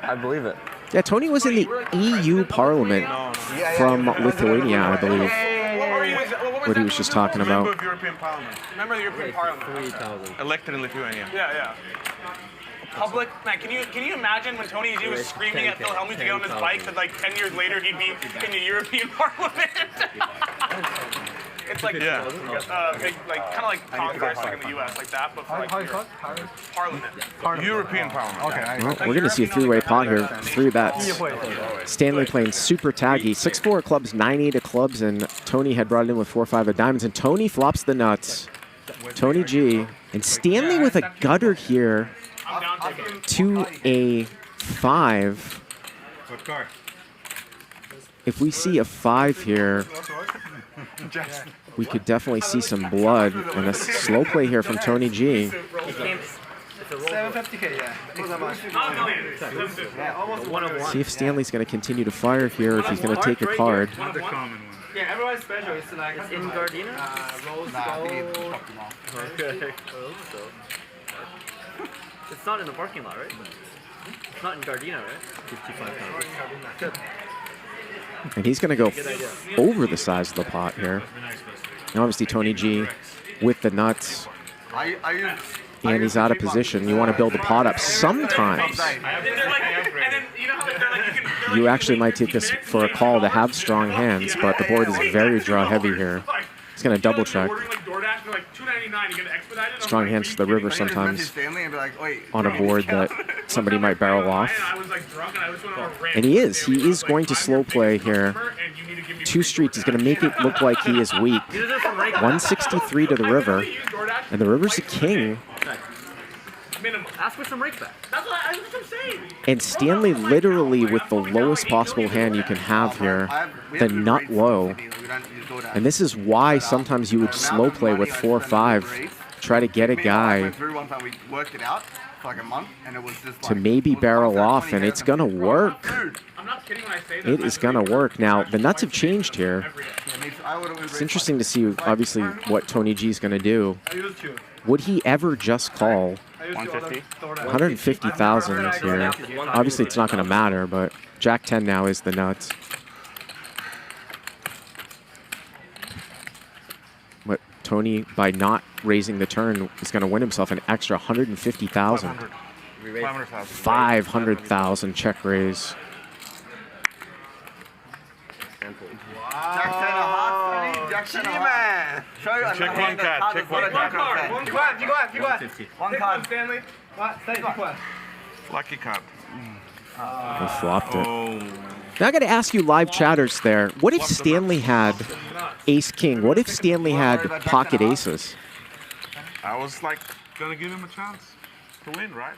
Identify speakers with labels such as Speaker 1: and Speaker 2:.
Speaker 1: I believe it.
Speaker 2: Yeah, Tony was in the EU Parliament from Lithuania, I believe. What he was just talking about.
Speaker 3: Member of European Parliament.
Speaker 4: Remember the European Parliament?
Speaker 1: 3,000.
Speaker 3: Elected in Lithuania.
Speaker 4: Yeah. Public, man, can you imagine when Tony G was screaming at Phil Hellmuth to get on his bike that like 10 years later he'd be in the European Parliament? It's like,
Speaker 3: Yeah.
Speaker 4: big, like kind of like Congress, like in the U.S., like that, but for like Parliament.
Speaker 3: European Parliament.
Speaker 5: Okay.
Speaker 2: Well, we're going to see a three-way pot here. 3 bets. Stanley playing super taggy. 6-4 of clubs, 9-8 of clubs, and Tony had brought it in with 4-5 of diamonds, and Tony flops the nuts. Tony G. And Stanley with a gutter here to a 5. If we see a 5 here, we could definitely see some blood, and a slow play here from Tony G.
Speaker 5: 750K, yeah.
Speaker 2: See if Stanley's going to continue to fire here, if he's going to take a card.
Speaker 5: Yeah, everyone's special. It's like
Speaker 6: It's in Gardena?
Speaker 5: rose gold.
Speaker 6: Okay. It's not in the parking lot, right? It's not in Gardena, right? 55,000. Good.
Speaker 2: And he's going to go over the size of the pot here. And obviously Tony G with the nuts. And he's out of position. You want to build the pot up sometimes. You actually might take this for a call to have strong hands, but the board is very draw heavy here. He's going to double check. Strong hands to the river sometimes on a board that somebody might barrel off. And he is going to slow play here. 2 streets. He's going to make it look like he is weak. 163 to the river. And the river's a king.
Speaker 6: Ask for some rake back. That's what I'm saying.
Speaker 2: And Stanley literally with the lowest possible hand you can have here, the nut low. And this is why sometimes you would slow play with 4-5, try to get a guy to maybe barrel off, and it's going to work. It is going to work. Now, the nuts have changed here. It's interesting to see, obviously, what Tony G is going to do. Would he ever just call? 150,000 here. Obviously, it's not going to matter, but Jack 10 now is the nuts. But Tony, by not raising the turn, is going to win himself an extra 150,000. 500,000 check raise.
Speaker 3: Check one card. Check one card.
Speaker 5: One card, Stanley.
Speaker 3: Lucky card.
Speaker 2: He flopped it. Now I got to ask you live chatters there, what if Stanley had ace-king? What if Stanley had pocket aces?
Speaker 3: I was like gonna give him a chance to win, right?